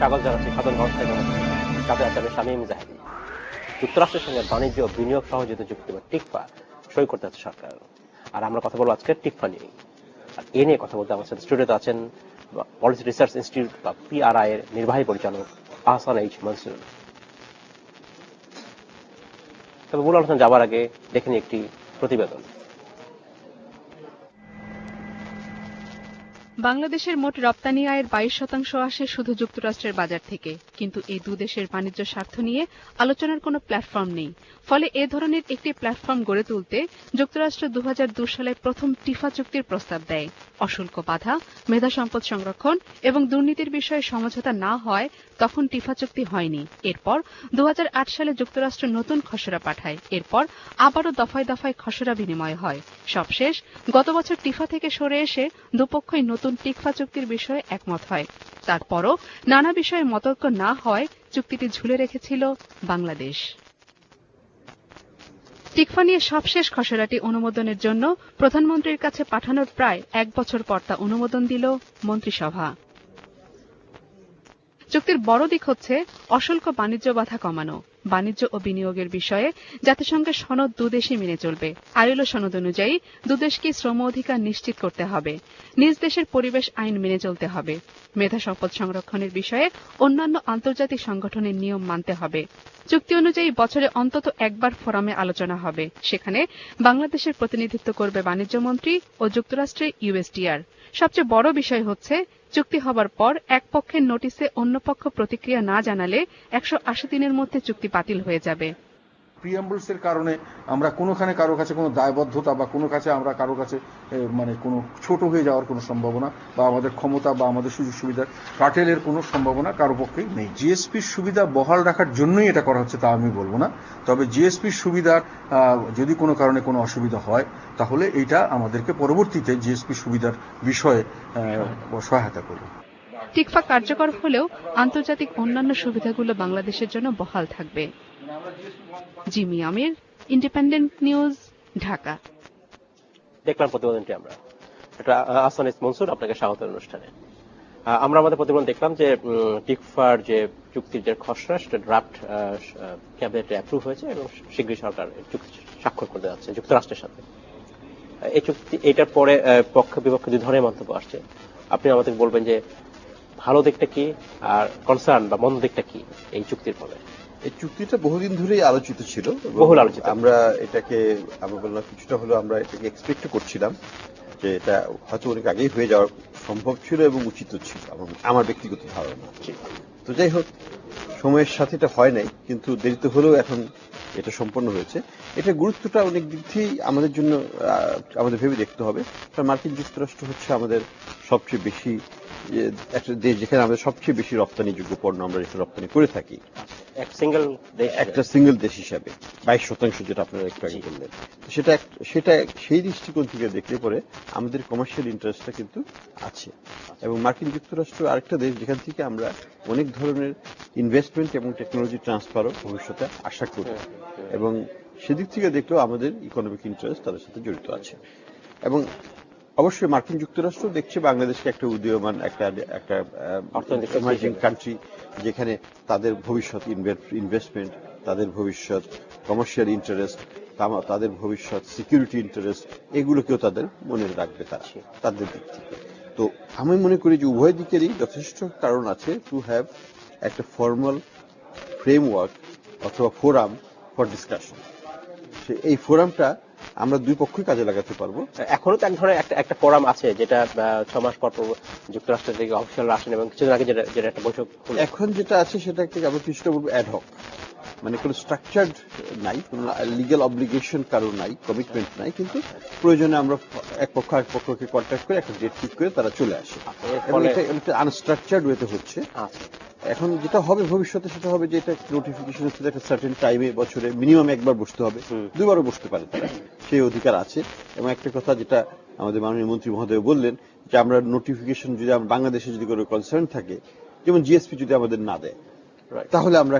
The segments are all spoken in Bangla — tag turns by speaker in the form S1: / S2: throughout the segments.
S1: স্বাগত জানাচ্ছি সাধারণগঞ্জ থেকে সাথে আছে আমি শামীম জাহেদি। যুক্তরাষ্ট্রের সঙ্গে বাণিজ্য বিনিয়োগ সহযোগিতা চুক্তি বা টিকফা সই করতে যাচ্ছে সরকার, আর আমরা কথা বলবো আজকে টিকফা নিয়ে। আর এ নিয়ে কথা বলতে আমার সাথে স্টুডিওতে আছেন পলিসি রিসার্চ ইনস্টিটিউট বা PRI এর নির্বাহী পরিচালক আহসান এইচ মনসুর। তবে মূল আলোচনা যাবার আগে দেখে নিই একটি প্রতিবেদন।
S2: বাংলাদেশের মোট রপ্তানি আয়ের 22% আসে শুধু যুক্তরাষ্ট্রের বাজার থেকে, কিন্তু এই দুদেশের বাণিজ্য স্বার্থ নিয়ে আলোচনার কোনো প্ল্যাটফর্ম নেই। ফলে এ ধরনের একটি প্ল্যাটফর্ম গড়ে তুলতে যুক্তরাষ্ট্র 2002 সালে প্রথম টিফা চুক্তির প্রস্তাব দেয়। অশুল্ক বাধা, মেধা সম্পদ সংরক্ষণ এবং দুর্নীতির বিষয়ে সমঝোতা না হয় তখন টিফা চুক্তি হয়নি। এরপর 2008 সালে যুক্তরাষ্ট্র নতুন খসড়া পাঠায়। এরপর আবারও দফায় দফায় খসড়া বিনিময় হয়। সবশেষ গত বছর টিফা থেকে সরে এসে দুপক্ষই নতুন টিকফা চুক্তির বিষয়ে একমত হয়। তারপরও নানা বিষয়ে মতৈক্য না হয় চুক্তিটি ঝুলে রেখেছিল বাংলাদেশ। টিকফা নিয়ে সবশেষ খসড়াটি অনুমোদনের জন্য প্রধানমন্ত্রীর কাছে পাঠানোর প্রায় 1 বছর পর তা অনুমোদন দিল মন্ত্রিসভা। চুক্তির বড় দিক হচ্ছে অশুল্ক বাণিজ্য বাধা কমানো। বাণিজ্য ও বিনিয়োগের বিষয়ে জাতিসংঘের সনদ দুদেশই মেনে চলবে। আইএলও সনদ অনুযায়ী দুদেশকে শ্রম অধিকার নিশ্চিত করতে হবে। নিজ দেশের পরিবেশ আইন মেনে চলতে হবে। মেধা সম্পদ সংরক্ষণের বিষয়ে অন্যান্য আন্তর্জাতিক সংগঠনের নিয়ম মানতে হবে। চুক্তি অনুযায়ী বছরে অন্তত একবার ফোরামে আলোচনা হবে। সেখানে বাংলাদেশের প্রতিনিধিত্ব করবে বাণিজ্য মন্ত্রী ও যুক্তরাষ্ট্রের USTR। সবচেয়ে বড় বিষয় হচ্ছে চুক্তি হবার পর এক পক্ষের নোটিশে অন্য পক্ষ প্রতিক্রিয়া না জানালে 180 দিনের মধ্যে চুক্তি বাতিল হয়ে যাবে।
S3: প্রিয়াম্বলসের কারণে আমরা কোনোখানে কারো কাছে কোনো দায়বদ্ধতা বা কোনো কাছে আমরা কারো কাছে মানে কোনো ছোট হয়ে যাওয়ার কোনো সম্ভাবনা বা আমাদের ক্ষমতা বা আমাদের সুযোগ সুবিধার কাটেলের কোনো সম্ভাবনা কারো পক্ষেই নেই। জিএসপির সুবিধা বহাল রাখার জন্যই এটা করা হচ্ছে তা আমি বলবো না, তবে জিএসপির সুবিধার যদি কোনো কারণে কোনো অসুবিধা হয় তাহলে এটা আমাদেরকে পরবর্তীতে জিএসপি সুবিধার বিষয়ে সহায়তা করবে।
S2: টিকফা কার্যকর হলেও আন্তর্জাতিক অন্যান্য সুবিধাগুলো বাংলাদেশের জন্য বহাল থাকবে। জিমি আমির, ইন্ডিপেন্ডেন্ট নিউজ, ঢাকা।
S1: দেখলাম প্রতিবেদনটি আমরা। এটা আহসান এইচ মনসুর, আপনাকে স্বাগত অনুষ্ঠানে। আমরা আমাদের প্রতিবেদন দেখলাম যে টিকফার যে চুক্তির যে খসড়া সেটা ড্রাফট ক্যাবিনেটে অ্যাপ্রুভ হয়েছে এবং শীঘ্রই সরকার চুক্তি স্বাক্ষর করতে যাচ্ছে যুক্তরাষ্ট্রের সাথে। এই চুক্তি এটার পরে পক্ষ বিপক্ষ দুই ধরনের মন্তব্য আসছে। আপনি আমাদের বলবেন যে ভালো দিকটা কি আর কনসার্ন বা মন্দ দিকটা কি এই চুক্তির ফলে?
S4: এই চুক্তিটা বহুদিন ধরেই আলোচিত ছিল,
S1: বহুল আলোচিত।
S4: আমরা বললাম কিছুটা হলো আমরা এটাকে এক্সপেক্ট করছিলাম যে এটা হয়তো অনেক আগেই হয়ে যাওয়া সম্ভব ছিল এবং উচিত ছিল আমার ব্যক্তিগত ধারণা। তো যাই হোক, সময়ের সাথে এটা হয় নাই, কিন্তু দেরিতে হলেও এখন এটা সম্পন্ন হয়েছে। এটা গুরুত্বটা অনেক দিক থেকেই আমাদের জন্য আমাদের ভেবে দেখতে হবে। কারণ মার্কিন যুক্তরাষ্ট্র হচ্ছে আমাদের সবচেয়ে বেশি একটা দেশ, যেখানে আমাদের সবচেয়ে বেশি রপ্তানিযোগ্য পণ্য আমরা এখানে রপ্তানি করে থাকি একটা সিঙ্গেল দেশ হিসাবে। 22% যেটা আপনারা একটু আগে বললেন, সেটা সেই দৃষ্টিকোণ থেকে দেখলে পরে আমাদের কমার্শিয়াল ইন্টারেস্টটা কিন্তু আছে। এবং মার্কিন যুক্তরাষ্ট্র আরেকটা দেশ যেখান থেকে আমরা অনেক ধরনের ইনভেস্টমেন্ট এবং টেকনোলজি ট্রান্সফারও ভবিষ্যতে আশা করি, এবং সেদিক থেকে দেখলেও আমাদের ইকোনমিক ইন্টারেস্ট তাদের সাথে জড়িত আছে। এবং অবশ্যই মার্কিন যুক্তরাষ্ট্র দেখছে বাংলাদেশকে একটা উদীয়মান একটা ইমার্জিং কান্ট্রি, যেখানে তাদের ভবিষ্যৎ ইনভেস্টমেন্ট, তাদের ভবিষ্যৎ কমার্শিয়াল ইন্টারেস্ট, তাদের ভবিষ্যৎ সিকিউরিটি ইন্টারেস্ট, এগুলোকেও তাদের মনে রাখবে তাদের দিক থেকে। তো আমি মনে করি যে উভয় দিকেরই যথেষ্ট কারণ আছে টু হ্যাভ একটা ফর্মাল ফ্রেমওয়ার্ক অথবা ফোরাম ফর ডিসকাশন। এই ফোরামটা আমরা দুই পক্ষই কাজে লাগাতে পারবো।
S1: এখনো তো এক ধরনের একটা ফোরাম আছে যেটা 6 মাস পর যুক্তরাষ্ট্রের থেকে অফিসিয়ালরা আসেন এবং কিছুদিন আগে যেটা একটা বৈঠক। এখন
S4: যেটা আছে সেটা আমরা কিছুটা বলবো অ্যাডহক, মানে কোনো স্ট্রাকচার্ড নাই, কোনো লিগ্যাল অব্লিগেশন কারো নাই, কমিটমেন্ট নাই, কিন্তু প্রয়োজনে আমরা এক পক্ষকে কন্ট্যাক্ট করে একটা ডেট ঠিক করে তারা চলে আসে। এটা আনস্ট্রাকচার্ড ওয়েতে হচ্ছে। এখন যেটা হবে ভবিষ্যতে সেটা হবে যে এটা নোটিফিকেশন হচ্ছে একটা সার্টেন টাইমে, বছরে মিনিমাম একবার বসতে হবে, দুবারও বসতে পারে তারা, সেই অধিকার আছে। এবং একটা কথা যেটা আমাদের মাননীয় মন্ত্রী মহোদয় বললেন যে আমরা নোটিফিকেশন যদি বাংলাদেশে যদি কোনো কনসার্ন থাকে, যেমন জিএসপি যদি আমাদের না দেয়, তাহলে আমরা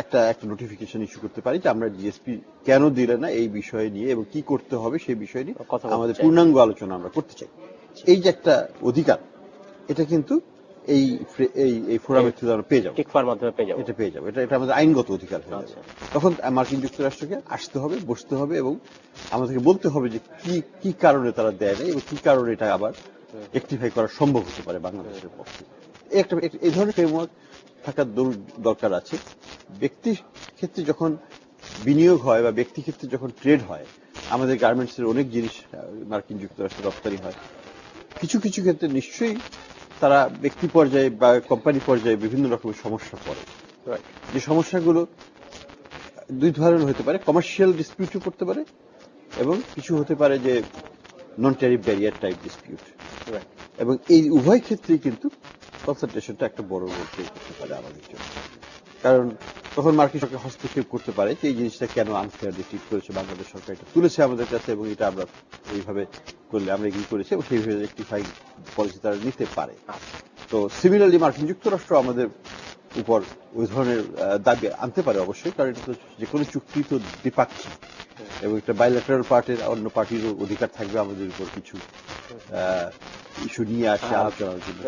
S4: একটা নোটিফিকেশন ইস্যু করতে পারি যে আমরা জিএসপি কেন দিলে না এই বিষয় নিয়ে এবং কি করতে হবে সেই বিষয় নিয়ে আমাদের পূর্ণাঙ্গ আলোচনা আমরা করতে চাই। এই যে একটা অধিকার, এটা কিন্তু এই ফোরামের থ্রুতে আমরা পেয়ে যাবো,
S1: টিকফার মাধ্যমে পেয়ে যাবো,
S4: এটা পেয়ে যাবো, এটা আমাদের আইনগত অধিকার হয়ে যাবে। তখন মার্কিন যুক্তরাষ্ট্রকে আসতে হবে, বসতে হবে এবং আমাদেরকে বলতে হবে যে কি কারণে তারা দেয় না এবং কি কারণে এটা আবার রেকটিফাই করা সম্ভব হতে পারে বাংলাদেশের পক্ষে। এই ধরনের ফ্রেমওয়ার্ক থাকার দরকার আছে। ব্যক্তির ক্ষেত্রে যখন বিনিয়োগ হয় বা ব্যক্তি ক্ষেত্রে যখন ট্রেড হয়, আমাদের গার্মেন্টসের অনেক জিনিস মার্কিন যুক্তরাষ্ট্রে রপ্তানি হয়। কিছু কিছু ক্ষেত্রে নিশ্চয়ই তারা ব্যক্তি পর্যায়ে বা কোম্পানি পর্যায়ে বিভিন্ন রকমের সমস্যা পড়ে। যে সমস্যাগুলো দুই ধরনের হতে পারে, কমার্শিয়াল ডিসপিউটও করতে পারে এবং কিছু হতে পারে যে নন ট্যারিফ ব্যারিয়ার টাইপ ডিসপিউট, এবং এই উভয় ক্ষেত্রেই কিন্তু কনসালটেশনটা একটা বড় রোল প্লে করতে পারে আমাদের জন্য। কারণ তখন মার্কিন সরকার হস্তক্ষেপ করতে পারে যে এই জিনিসটা কেন আনফেয়ারলি ট্রিট করেছে বাংলাদেশ সরকার, এটা তুলেছে আমাদের কাছে এবং এটা আমরা এইভাবে করলে আমরা এগ্রি করেছি এবং সেইভাবে রেকটিফাই পলিসি তারা নিতে পারে। তো সিমিলারলি মার্কিন যুক্তরাষ্ট্র আমাদের উপর ওই ধরনের দাবি আনতে পারে অবশ্যই, কারণ এটা তো যে কোনো চুক্তি তো দ্বিপাক্ষিক এবং একটা বাইল্যাটারাল পার্টির অন্য পার্টিরও অধিকার থাকবে আমাদের উপর কিছু ইস্যু নিয়ে আসে আলোচনার জন্য।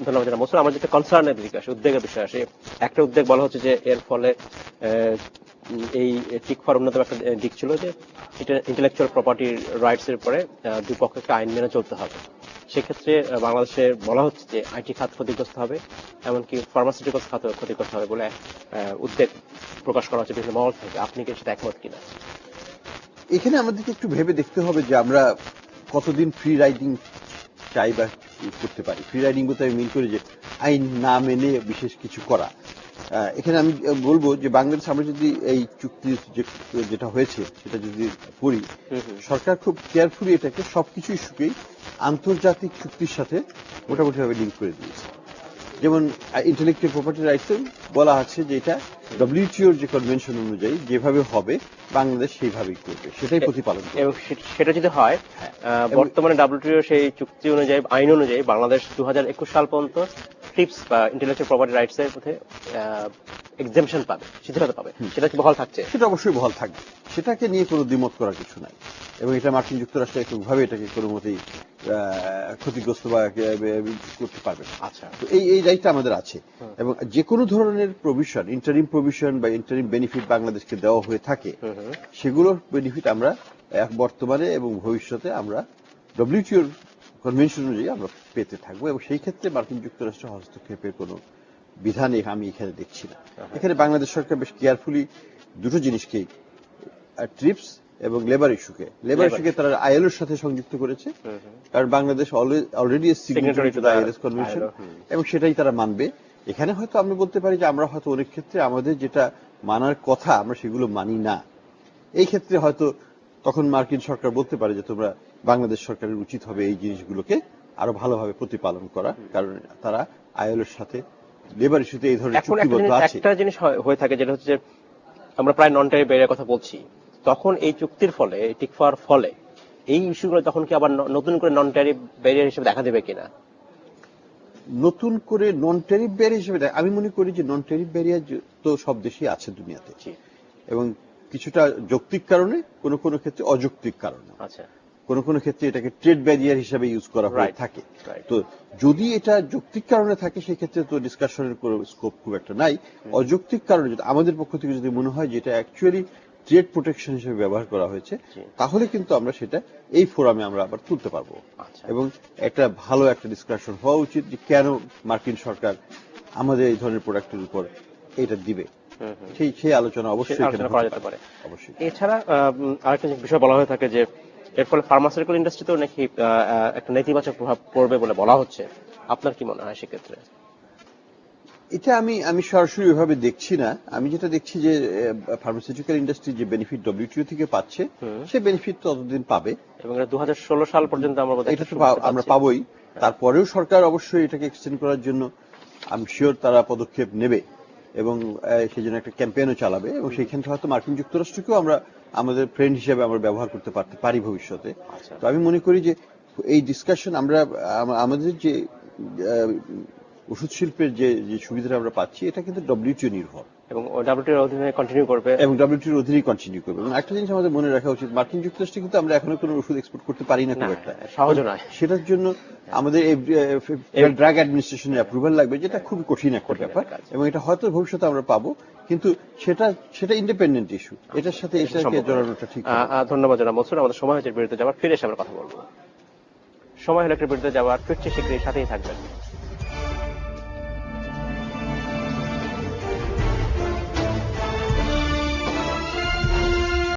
S1: ধন্যবাদ জানাব মনসুর। আমার যেটা কনসার্নের দিকে আসে, উদ্বেগের বিষয় আসে, একটা উদ্বেগ বলা হচ্ছে যে এর ফলে এই টিকফার অন্যতম একটা দিক ছিল যে ইন্টেলেকচুয়াল প্রপার্টির রাইটস এর উপরে দুই পক্ষকে আইন মেনে চলতে হবে। সেক্ষেত্রে বাংলাদেশে বলা হচ্ছে যে আইটি খাত ক্ষতিগ্রস্ত হবে, এমনকি ফার্মাসিউটিক্যালস খাত ক্ষতিগ্রস্ত হবে বলে উদ্বেগ প্রকাশ করা হচ্ছে বিভিন্ন মহল থেকে। আপনি কি সেটা একমত কিনা?
S4: এখানে আমাদেরকে একটু ভেবে দেখতে হবে যে আমরা কতদিন ফ্রি রাইডিং চাই বা করতে পারি। ফ্রি রাইডিং বলতে আমি মিন করি যে আইন না মেনে বিশেষ কিছু করা। এখানে আমি বলবো যে বাংলাদেশ আমরা যদি এই চুক্তি যেটা হয়েছে সেটা যদি করি, সরকার খুব কেয়ারফুলি এটাকে সবকিছু ইস্যুকেই আন্তর্জাতিক চুক্তির সাথে মোটামুটি ভাবে লিঙ্ক করে দিয়েছে। যেমন ইন্টেলেকচুয়াল প্রপার্টি রাইটসে বলা আছে যে এটা ডব্লিউটিওর যে কনভেনশন অনুযায়ী যেভাবে হবে বাংলাদেশ সেইভাবেই করবে, সেটাই প্রতিপালন করবে।
S1: এবং সেটা যদি হয়, বর্তমানে ডব্লিউটিও সেই চুক্তি অনুযায়ী, আইন অনুযায়ী বাংলাদেশ 2021 সাল পর্যন্ত ট্রিপস বা ইন্টেলেকচুয়াল প্রপার্টি রাইটস এর মধ্যে এক্সেমশন পাবে, শিথিলতা পাবে, সেটা কি বহাল থাকছে?
S4: সেটা অবশ্যই বহাল থাকবে, সেটাকে নিয়ে কোনো দ্বিমত করার কিছু নাই। এবং এটা মার্কিন যুক্তরাষ্ট্র এককভাবে এটাকে কোনো মতেই ক্ষতিগ্রস্ত বা করতে পারবে না।
S1: আচ্ছা,
S4: তো এই দায়িত্ব আমাদের আছে। এবং যে কোনো ধরনের প্রভিশন, ইন্টারিম প্রভিশন বা ইন্টারিম বেনিফিট বাংলাদেশকে দেওয়া হয়ে থাকে, সেগুলোর বেনিফিট আমরা বর্তমানে এবং ভবিষ্যতে আমরা ডব্লিউটিওর কনভেনশন অনুযায়ী আমরা পেতে থাকবো, এবং সেই ক্ষেত্রে মার্কিন যুক্তরাষ্ট্র হস্তক্ষেপের কোনো বিধানে আমি এখানে দেখছি না। এখানে বাংলাদেশ সরকার বেশ কেয়ারফুলি দুটো জিনিসকেই, ট্রিপস এবং লেবার ইস্যুকে তারা আইএলওর সাথে সংযুক্ত করেছে, কারণ Bangladesh already signatory to the ILO convention এবং সেটাই তারা মানবে। এখানে হয়তো আমরা বলতে পারি যে আমরা হয়তো অনেক ক্ষেত্রে আমাদের যেটা মানার কথা আমরা সেগুলো মানি না। এই ক্ষেত্রে হয়তো তখন মার্কিন সরকার বলতে পারে যে তোমরা, বাংলাদেশ সরকারের উচিত হবে এই জিনিসগুলোকে আরো ভালোভাবে প্রতিপালন করা, কারণ তারা আইএলওর সাথে লেবার ইস্যুতে এই ধরনের চুক্তিবদ্ধ আছে।
S1: একটা জিনিস হয়ে থাকে যেটা হচ্ছে, আমরা প্রায় নন ট্যারিফ ব্যারিয়ার কথা বলছি, তখন এই চুক্তির ফলে, টিকফার ফলে এই ইস্যুগুলো তখন কি আবার নতুন করে নন ট্যারিফ ব্যারিয়ার হিসেবে দেখা দেবে কিনা?
S4: নতুন করে নন ট্যারিফ ব্যারিয়ার হিসেবে আমি মনে করি যে নন ট্যারিফ ব্যারিয়ার তো সব দেশেই আছে দুনিয়াতে, এবং কিছুটা যৌক্তিক কারণে, কোনো কোনো ক্ষেত্রে অযৌক্তিক কারণে,
S1: আচ্ছা,
S4: কোনো কোনো ক্ষেত্রে এটাকে ট্রেড ব্যারিয়ার হিসেবে ইউজ করা হয়ে থাকে। তো যদি এটা যৌক্তিক কারণে থাকে সেই ক্ষেত্রে তো ডিসকাশনের কোনো স্কোপ খুব একটা নাই। অযৌক্তিক কারণে যদি আমাদের পক্ষ থেকে যদি মনে হয় যে এটা অ্যাকচুয়ালি ট্রেড প্রোটেকশন হিসেবে ব্যবহার করা হয়েছে, তাহলে কিন্তু আমরা সেটা এই ফোরামে আমরা আবার তুলতে পারবো, এবং একটা ভালো একটা ডিসকাশন হওয়া উচিত যে কেন মার্কিন সরকার আমাদের এই ধরনের প্রোডাক্টের উপর এটা দিবে। সেই আলোচনা অবশ্যই করা যেতে পারে। অবশ্যই।
S1: এছাড়া আরেকটা বিষয় বলা হয়ে থাকে যে এর ফলে ফার্মাসিউটিক্যাল ইন্ডাস্ট্রিতেও নাকি একটা নেতিবাচক প্রভাব পড়বে বলে বলা হচ্ছে। আপনার কি মনে হয় সেক্ষেত্রে?
S4: এটা আমি সরাসরি ওইভাবে দেখছি না। আমি যেটা দেখছি যে ফার্মাসিউটিক্যাল ইন্ডাস্ট্রি যে বেনিফিট ডব্লিউটিও থেকে পাচ্ছে, সে বেনিফিট ততদিন পাবে,
S1: এবং 2016 সাল পর্যন্ত
S4: আমরা পাবোই। তারপরেও সরকার অবশ্যই এটাকে এক্সটেন্ড করার জন্য আমি শিওর তারা পদক্ষেপ নেবে, এবং সেই জন্য একটা ক্যাম্পেইনও চালাবে, এবং সেইখানে হয়তো মার্কিন যুক্তরাষ্ট্রকেও আমরা আমাদের ফ্রেন্ড হিসেবে আমরা ব্যবহার করতে পারি ভবিষ্যতে। তো আমি মনে করি যে এই ডিসকাশন আমরা আমাদের যে ওষুধ শিল্পের যে সুবিধাটা আমরা পাচ্ছি, এটা কিন্তু ডব্লিউটিও নির্ভর।
S1: এবং ডাব্লিউটিওর অধীনে কন্টিনিউ করবে
S4: এবং ডব্লিউটিওর অধীনেই কন্টিনিউ করবে। এবং একটা জিনিস আমাদের মনে রাখা উচিত, মার্কিন যুক্তরাষ্ট্রে কিন্তু আমরা এখনো কোনো ওষুধ এক্সপোর্ট করতে পারি না খুব একটা,
S1: সহজ নয়।
S4: সেটার জন্য আমাদের ড্রাগ অ্যাডমিনিস্ট্রেশনের অ্যাপ্রুভাল লাগবে, যেটা খুবই কঠিন একটা ব্যাপার, এবং এটা হয়তো ভবিষ্যতে আমরা পাবো, কিন্তু সেটা ইন্ডিপেন্ডেন্ট ইস্যু, এটার সাথে এটাকে জড়ানোটা ঠিক হবে।
S1: ধন্যবাদ জনাব মনসুর। আমাদের সময় হচ্ছে বিরতি যাওয়ার, ফিরে এসে আমরা কথা বলবো। সময় হলো একটা বিরতি যাওয়ার, ফিরছে শীঘ্রই, সাথেই থাকবেন।